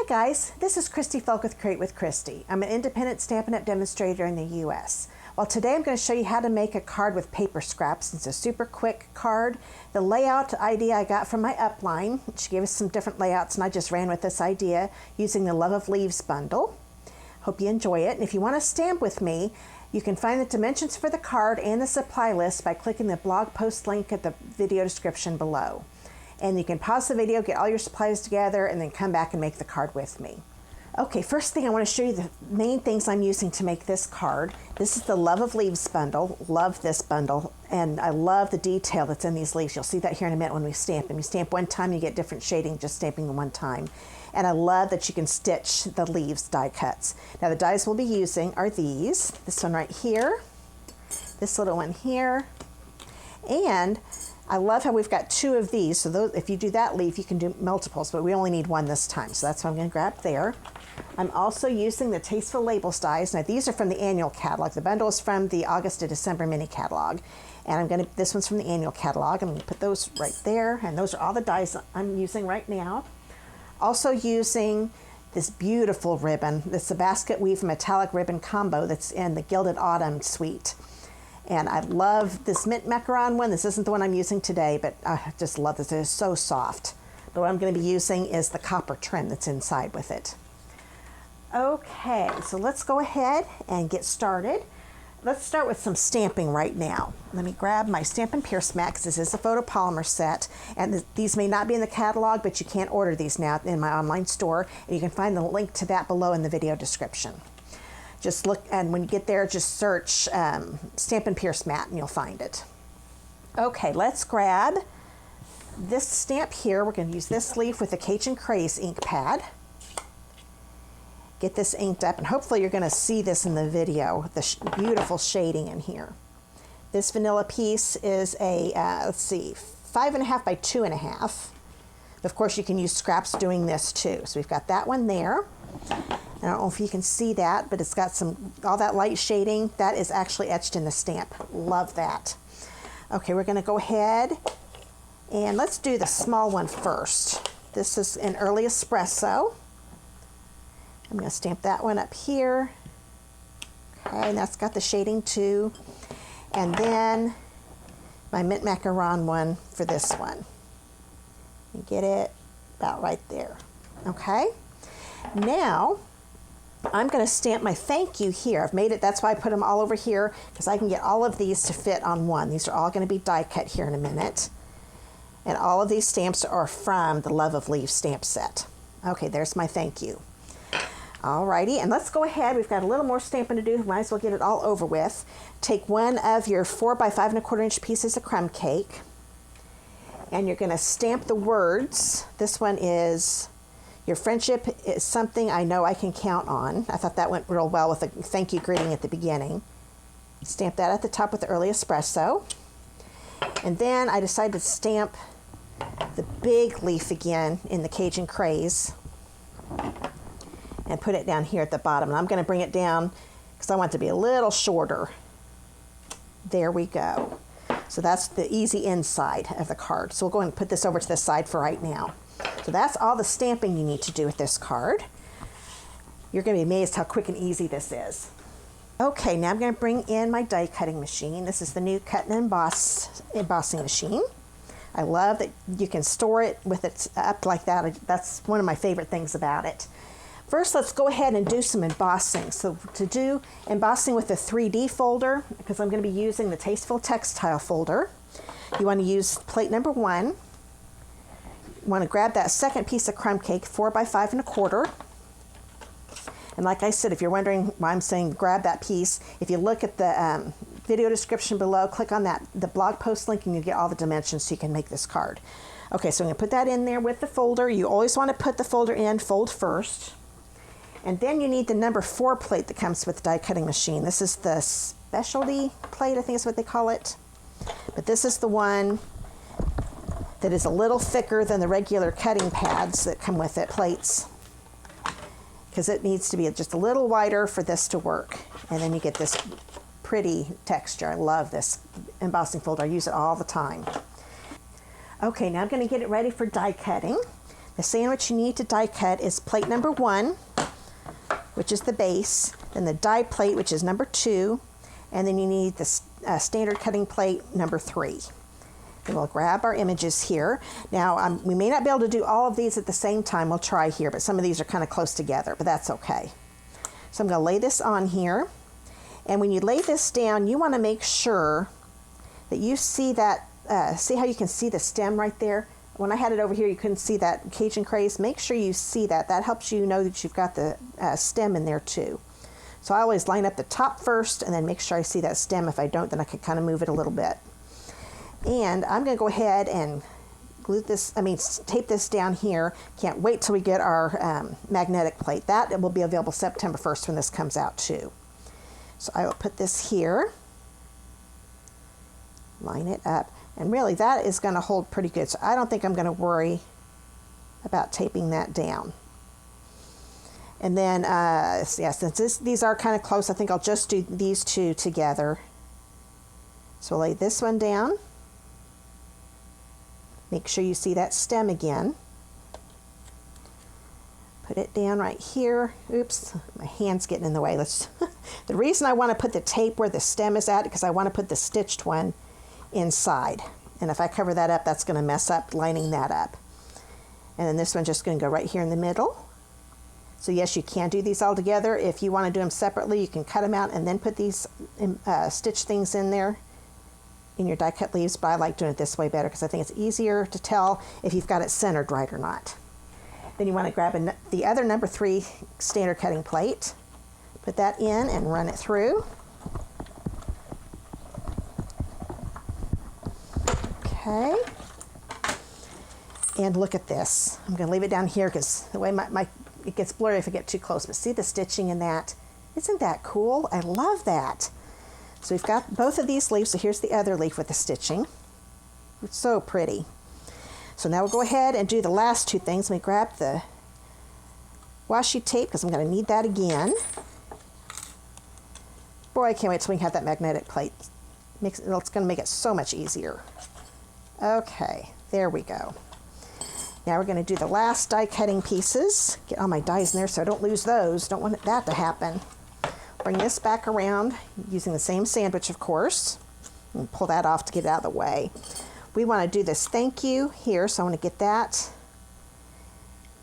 guys, this is Christy Fulk with Create with Christy. I'm an independent Stampin' Up! Demonstrator in the US. Well, today I'm going to show you how to make a card with paper scraps. It's a super quick card. The layout idea I got from my upline. She gave us some different layouts and I just ran with this idea using the Love of Leaves bundle. Hope you enjoy it. And if you want to stamp with me, you can find the dimensions for the card and the supply list by clicking the blog post link at the video description below. And you can pause the video, get all your supplies together, and then come back and make the card with me. Okay, first thing I want to show you the main things I'm using to make this card. This is the Love of Leaves bundle. Love this bundle, and I love the detail that's in these leaves. You'll see that here in a minute when we stamp them. You stamp one time, you get different shading just stamping them one time. And I love that you can stitch the leaves die cuts. Now the dies we'll be using are these. This one right here, this little one here, and I love how we've got two of these, so those, if you do that leaf, you can do multiples, but we only need one this time, so that's what I'm going to grab there. I'm also using the Tasteful Labels dies. Now these are from the annual catalog. The bundle is from the August to December mini catalog, and this one's from the annual catalog. I'm going to put those right there, and those are all the dies I'm using right now. Also using this beautiful ribbon. This is a basket weave metallic ribbon combo that's in the Gilded Autumn suite. And I love this mint macaron one. This isn't the one I'm using today, but I just love this. It is so soft. But what I'm going to be using is the copper trim that's inside with it. Okay, so let's go ahead and get started. Let's start with some stamping right now. Let me grab my Stampin' Pierce mat, because this is a photopolymer set. And these may not be in the catalog, but you can order these now in my online store. And you can find the link to that below in the video description. Just look, and when you get there, just search Stampin' Pierce mat and you'll find it. Okay, let's grab this stamp here. We're going to use this leaf with the Cajun Craze ink pad. Get this inked up, and hopefully you're going to see this in the video, the beautiful shading in here. This vanilla piece is a, let's see, 5.5 by 2.5. Of course, you can use scraps doing this too. So we've got that one there. I don't know if you can see that, but it's got all that light shading. That is actually etched in the stamp. Love that. Okay, we're going to go ahead and let's do the small one first. This is an early espresso. I'm going to stamp that one up here. Okay, and that's got the shading too. And then my mint macaron one for this one. You get it about right there. Okay. Now, I'm going to stamp my thank you here. I've made it, that's why I put them all over here, because I can get all of these to fit on one. These are all going to be die cut here in a minute. And all of these stamps are from the Love of Leaves stamp set. Okay, there's my thank you. Alrighty, and let's go ahead. We've got a little more stamping to do. Might as well get it all over with. Take one of your 4 by 5.25 inch pieces of crumb cake, and you're going to stamp the words. This one is, "Your friendship is something I know I can count on." I thought that went real well with the thank you greeting at the beginning. Stamp that at the top with the early espresso. And then I decided to stamp the big leaf again in the Cajun Craze and put it down here at the bottom. And I'm going to bring it down because I want it to be a little shorter. There we go. So that's the easy inside of the card. So we'll go ahead and put this over to the side for right now. So that's all the stamping you need to do with this card. You're going to be amazed how quick and easy this is. Okay, now I'm going to bring in my die cutting machine. This is the new Cut and Emboss embossing machine. I love that you can store it with it up like that. That's one of my favorite things about it. First, let's go ahead and do some embossing. So to do embossing with the 3D folder, because I'm going to be using the Tasteful Textile folder, you want to use plate number 1. You want to grab that second piece of crumb cake, 4 by 5.25. And like I said, if you're wondering why I'm saying grab that piece, if you look at the video description below, click on the blog post link, and you get all the dimensions so you can make this card. Okay, so I'm going to put that in there with the folder. You always want to put the folder in, fold first. And then you need the number 4 plate that comes with the die cutting machine. This is the specialty plate, I think is what they call it. But this is the one that is a little thicker than the regular cutting pads that come with it, plates, because it needs to be just a little wider for this to work. And then you get this pretty texture. I love this embossing folder. I use it all the time. Okay, now I'm going to get it ready for die cutting. The sandwich you need to die cut is plate number 1, which is the base, then the die plate, which is number 2, and then you need the standard cutting plate number 3. And we'll grab our images here. Now, we may not be able to do all of these at the same time. We'll try here, but some of these are kind of close together, but that's okay. So I'm going to lay this on here. And when you lay this down, you want to make sure that you see that, see how you can see the stem right there? When I had it over here, you couldn't see that Cajun craze. Make sure you see that. That helps you know that you've got the stem in there too. So I always line up the top first and then make sure I see that stem. If I don't, then I can kind of move it a little bit. And I'm going to go ahead and tape this down here. Can't wait till we get our magnetic plate. That will be available September 1st when this comes out too. So I will put this here, line it up, and really that is going to hold pretty good. So I don't think I'm going to worry about taping that down. And then, yeah, since these are kind of close, I think I'll just do these two together. So I'll lay this one down. Make sure you see that stem again. Put it down right here. Oops, my hand's getting in the way. The reason I want to put the tape where the stem is at, because I want to put the stitched one inside. And if I cover that up, that's going to mess up lining that up. And then this one's just going to go right here in the middle. So yes, you can do these all together. If you want to do them separately, you can cut them out and then put these stitch things in there in your die cut leaves, but I like doing it this way better because I think it's easier to tell if you've got it centered right or not. Then you want to grab the other number 3 standard cutting plate, put that in and run it through. Okay. And look at this. I'm going to leave it down here because the way it gets blurry if I get too close, but see the stitching in that? Isn't that cool? I love that. So we've got both of these leaves, so here's the other leaf with the stitching. It's so pretty. So now we'll go ahead and do the last 2 things. Let me grab the washi tape because I'm going to need that again. Boy, I can't wait till we have that magnetic plate. It's going to make it so much easier. Okay, there we go. Now we're going to do the last die cutting pieces. Get all my dies in there so I don't lose those. Don't want that to happen. Bring this back around using the same sandwich, of course, and pull that off to get it out of the way. We want to do this thank you here, so I want to get that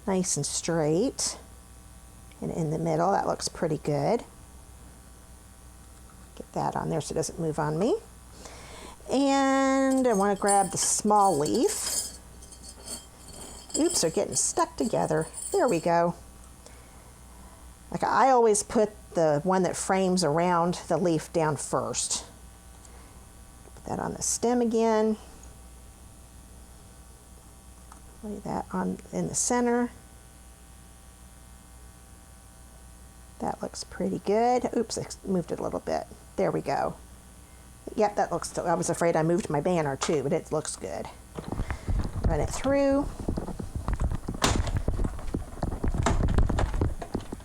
nice and straight and in the middle. That looks pretty good. Get that on there so it doesn't move on me. And I want to grab the small leaf. Oops, they're getting stuck together. There we go. Like I always put the one that frames around the leaf down first. Put that on the stem again. Lay that on in the center. That looks pretty good. Oops, I moved it a little bit. There we go. Yep, that looks, I was afraid I moved my banner too, but it looks good. Run it through.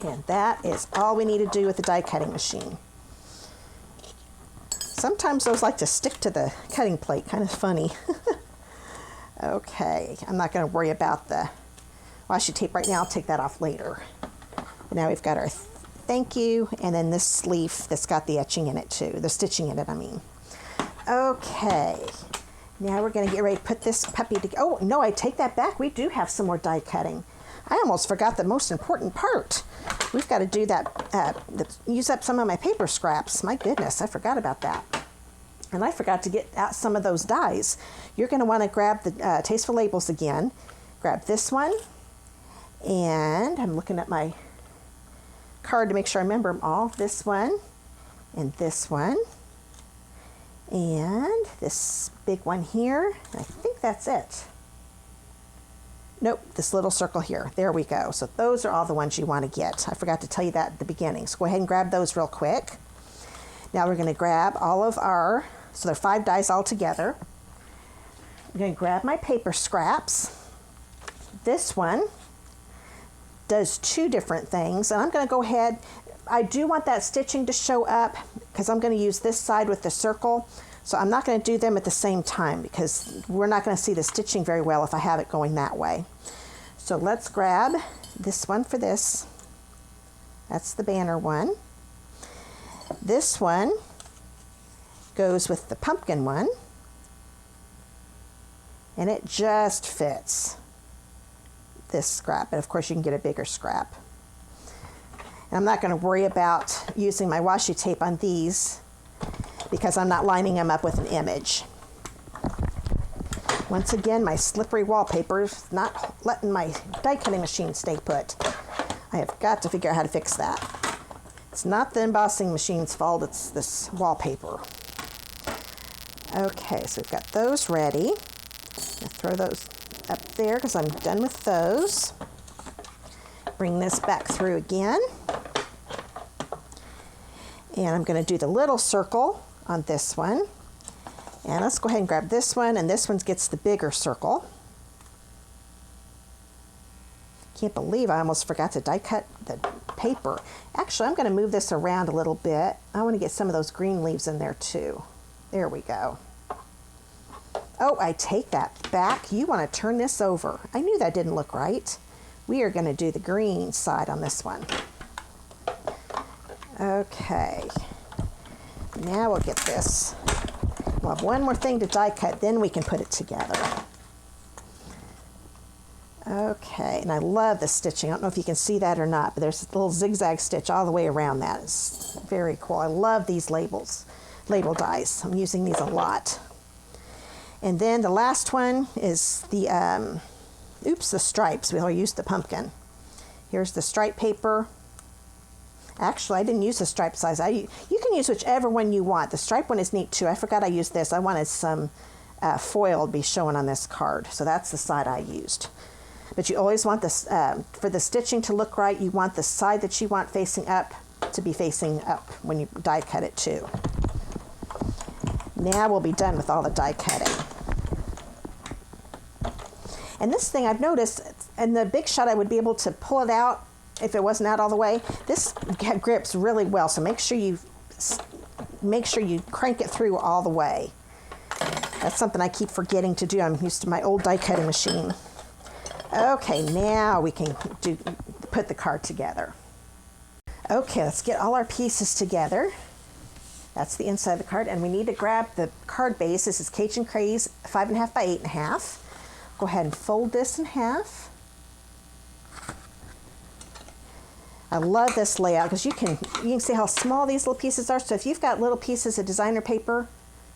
And that is all we need to do with the die cutting machine. Sometimes those like to stick to the cutting plate, kind of funny. Okay, I'm not going to worry about the washi tape right now. I'll take that off later. And now we've got our thank you, and then this leaf that's got the etching in it too, the stitching in it, I mean. Okay, now we're going to get ready to put this puppy together. Oh, no, I take that back. We do have some more die cutting. I almost forgot the most important part. We've got to do that, use up some of my paper scraps. My goodness, I forgot about that. And I forgot to get out some of those dies. You're going to want to grab the Tasteful Labels again. Grab this one. And I'm looking at my card to make sure I remember them all. This one. And this one. And this big one here. I think that's it. Nope, this little circle here. There we go. So those are all the ones you want to get. I forgot to tell you that at the beginning. So go ahead and grab those real quick. Now we're going to grab all of our, so there are 5 dies all together. I'm going to grab my paper scraps. This one does 2 different things, and I'm going to go ahead. I do want that stitching to show up because I'm going to use this side with the circle. So I'm not going to do them at the same time because we're not going to see the stitching very well if I have it going that way. So let's grab this one for this. That's the banner one. This one goes with the pumpkin one. And it just fits this scrap. And of course you can get a bigger scrap. And I'm not going to worry about using my washi tape on these because I'm not lining them up with an image. Once again, my slippery wallpaper is not letting my die cutting machine stay put. I have got to figure out how to fix that. It's not the embossing machine's fault, it's this wallpaper. Okay, so we've got those ready. I'll throw those up there because I'm done with those. Bring this back through again. And I'm going to do the little circle on this one. And let's go ahead and grab this one, and this one gets the bigger circle. Can't believe I almost forgot to die cut the paper. Actually, I'm going to move this around a little bit. I want to get some of those green leaves in there too. There we go. Oh, I take that back. You want to turn this over. I knew that didn't look right. We are going to do the green side on this one. Okay. Now we'll get this. We'll have one more thing to die cut, then we can put it together. Okay, and I love the stitching. I don't know if you can see that or not, but there's a little zigzag stitch all the way around that. It's very cool. I love these label dies. I'm using these a lot. And then the last one is the, the stripes. We'll use the pumpkin. Here's the stripe paper. Actually, I didn't use the stripe size. You can use whichever one you want. The stripe one is neat too. I forgot I used this. I wanted some foil to be showing on this card. So that's the side I used. But you always want this, for the stitching to look right, you want the side that you want facing up to be facing up when you die cut it too. Now we'll be done with all the die cutting. And this thing I've noticed, in the big shot I would be able to pull it out if it wasn't out all the way. This grips really well, so make sure you crank it through all the way. That's something I keep forgetting to do. I'm used to my old die cutting machine. Okay, now we can put the card together. Okay, let's get all our pieces together. That's the inside of the card, and we need to grab the card base. This is Cajun Craze 5.5 by 8.5. Go ahead and fold this in half. I love this layout because you can see how small these little pieces are. So if you've got little pieces of designer paper,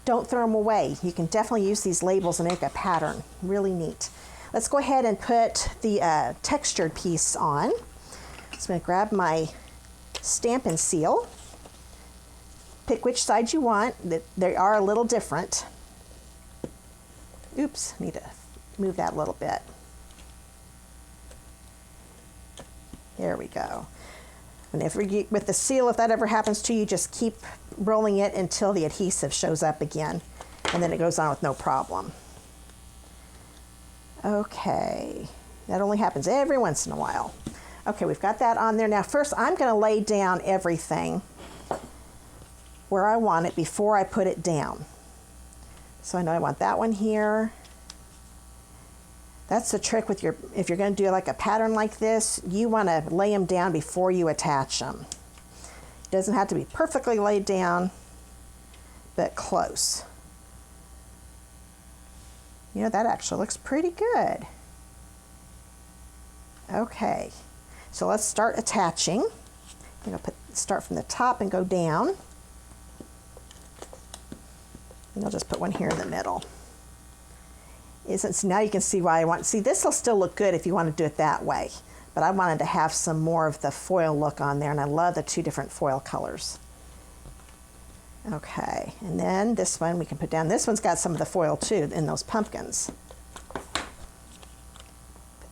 don't throw them away. You can definitely use these labels and make a pattern. Really neat. Let's go ahead and put the textured piece on. So I'm going to grab my Stampin' Seal. Pick which side you want. They are a little different. Oops, need to move that a little bit. There we go. Whenever with the seal, if that ever happens to you, just keep rolling it until the adhesive shows up again, and then it goes on with no problem. Okay, that only happens every once in a while. Okay, we've got that on there. Now first I'm going to lay down everything where I want it before I put it down. So I know I want that one here. That's the trick with if you're going to do like a pattern like this, you want to lay them down before you attach them. It doesn't have to be perfectly laid down, but close. You know, that actually looks pretty good. Okay, so let's start attaching. I'm going to start from the top and go down. And I'll just put one here in the middle. So now you can see why I want, see this will still look good if you want to do it that way, but I wanted to have some more of the foil look on there, and I love the two different foil colors. Okay, and then this one we can put down. This one's got some of the foil too in those pumpkins. Put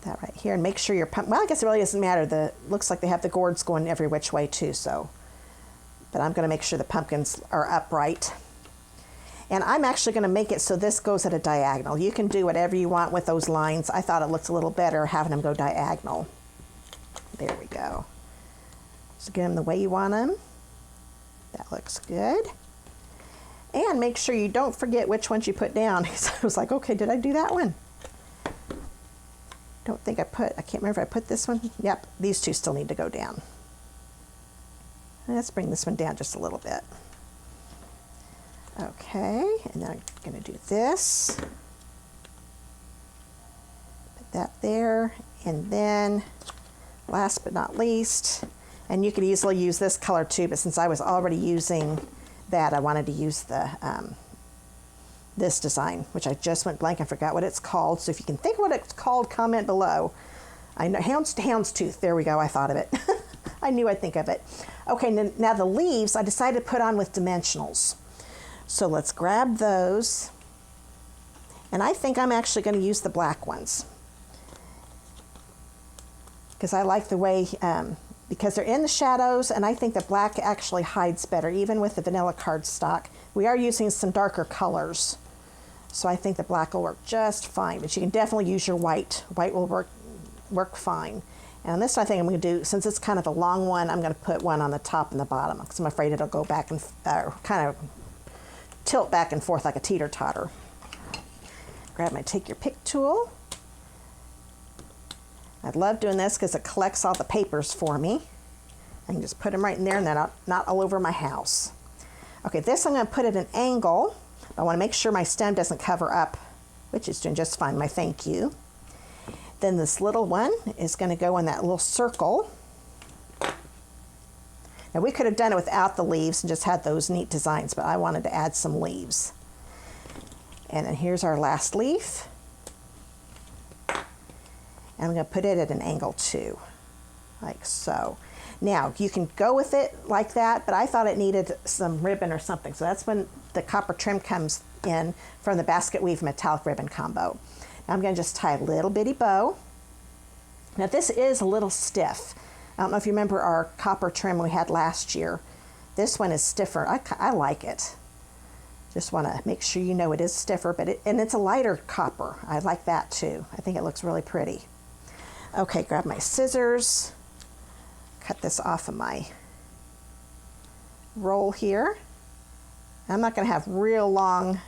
that right here and make sure your well, I guess it really doesn't matter. Looks like they have the gourds going every which way too, so, but I'm going to make sure the pumpkins are upright. And I'm actually going to make it so this goes at a diagonal. You can do whatever you want with those lines. I thought it looked a little better having them go diagonal. There we go. So get them the way you want them. That looks good. And make sure you don't forget which ones you put down. So I was like, okay, did I do that one? Don't think I can't remember if I put this one. Yep, these two still need to go down. Let's bring this one down just a little bit. Okay, and then I'm going to do this. Put that there, and then last but not least, and you could easily use this color too, but since I was already using that, I wanted to use the this design, which I just went blank and forgot what it's called. So if you can think of what it's called, comment below. I know, houndstooth, there we go, I thought of it. I knew I'd think of it. Okay, now the leaves I decided to put on with dimensionals. So let's grab those. And I think I'm actually going to use the black ones, because I like the way, because they're in the shadows, and I think the black actually hides better, even with the vanilla cardstock. We are using some darker colors, so I think the black will work just fine, but you can definitely use your white. White will work fine. And this I think I'm going to do, since it's kind of a long one, I'm going to put one on the top and the bottom, because I'm afraid it'll go back and kind of tilt back and forth like a teeter-totter. Grab my Take Your Pick tool. I love doing this because it collects all the papers for me. I can just put them right in there, and they're not all over my house. Okay, this I'm going to put at an angle. I want to make sure my stem doesn't cover up, which is doing just fine, my thank you. Then this little one is going to go in that little circle. Now we could have done it without the leaves and just had those neat designs, but I wanted to add some leaves. And then here's our last leaf. And I'm going to put it at an angle too, like so. Now you can go with it like that, but I thought it needed some ribbon or something. So that's when the copper trim comes in from the basket weave metallic ribbon combo. Now I'm going to just tie a little bitty bow. Now this is a little stiff. I don't know if you remember our copper trim we had last year. This one is stiffer. I like it. Just want to make sure you know it is stiffer, but it's a lighter copper. I like that too. I think it looks really pretty. Okay, grab my scissors. Cut this off of my roll here. I'm not going to have real long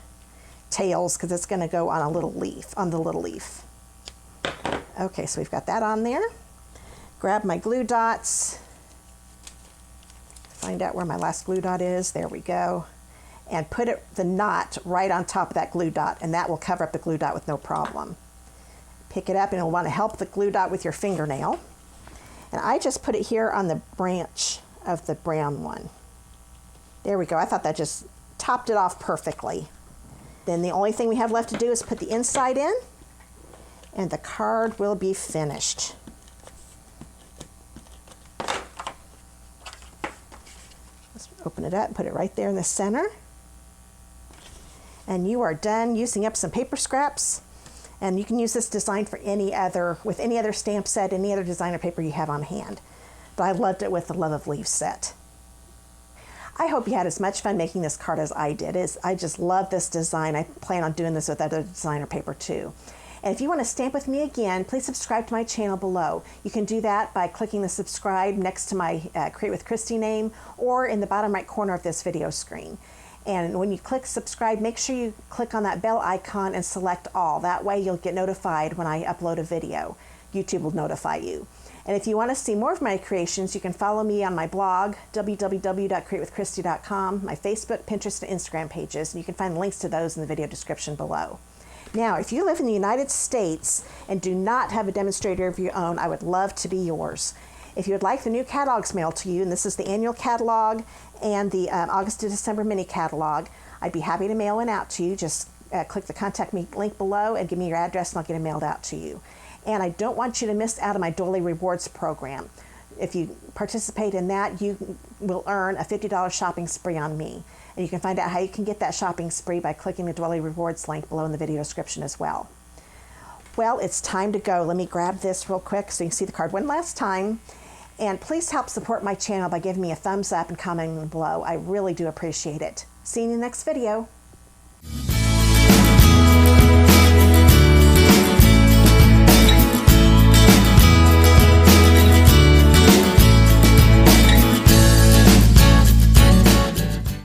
tails because it's going to go on a little leaf, on the little leaf. Okay, so we've got that on there. Grab my glue dots. Find out where my last glue dot is. There we go. And put the knot right on top of that glue dot, and that will cover up the glue dot with no problem. Pick it up, and you'll want to help the glue dot with your fingernail. And I just put it here on the branch of the brown one. There we go. I thought that just topped it off perfectly. Then the only thing we have left to do is put the inside in, and the card will be finished. Let's open it up and put it right there in the center. And you are done using up some paper scraps. And you can use this design for with any other stamp set, any other designer paper you have on hand. But I loved it with the Love of Leaves set. I hope you had as much fun making this card as I did. I just love this design. I plan on doing this with other designer paper too. And if you want to stamp with me again, please subscribe to my channel below. You can do that by clicking the subscribe next to my Create with Christy name, or in the bottom right corner of this video screen. And when you click subscribe, make sure you click on that bell icon and select all. That way you'll get notified when I upload a video. YouTube will notify you. And if you want to see more of my creations, you can follow me on my blog, www.createwithchristy.com, my Facebook, Pinterest, and Instagram pages. And you can find links to those in the video description below. Now, if you live in the United States and do not have a demonstrator of your own, I would love to be yours. If you would like the new catalogs mailed to you, and this is the annual catalog and the August to December mini catalog, I'd be happy to mail one out to you. Just click the contact me link below and give me your address, and I'll get it mailed out to you. And I don't want you to miss out on my Doily Rewards program. If you participate in that, you will earn a $50 shopping spree on me. And you can find out how you can get that shopping spree by clicking the Doily Rewards link below in the video description as well. Well, it's time to go. Let me grab this real quick so you can see the card one last time. And please help support my channel by giving me a thumbs up and commenting below. I really do appreciate it. See you in the next video.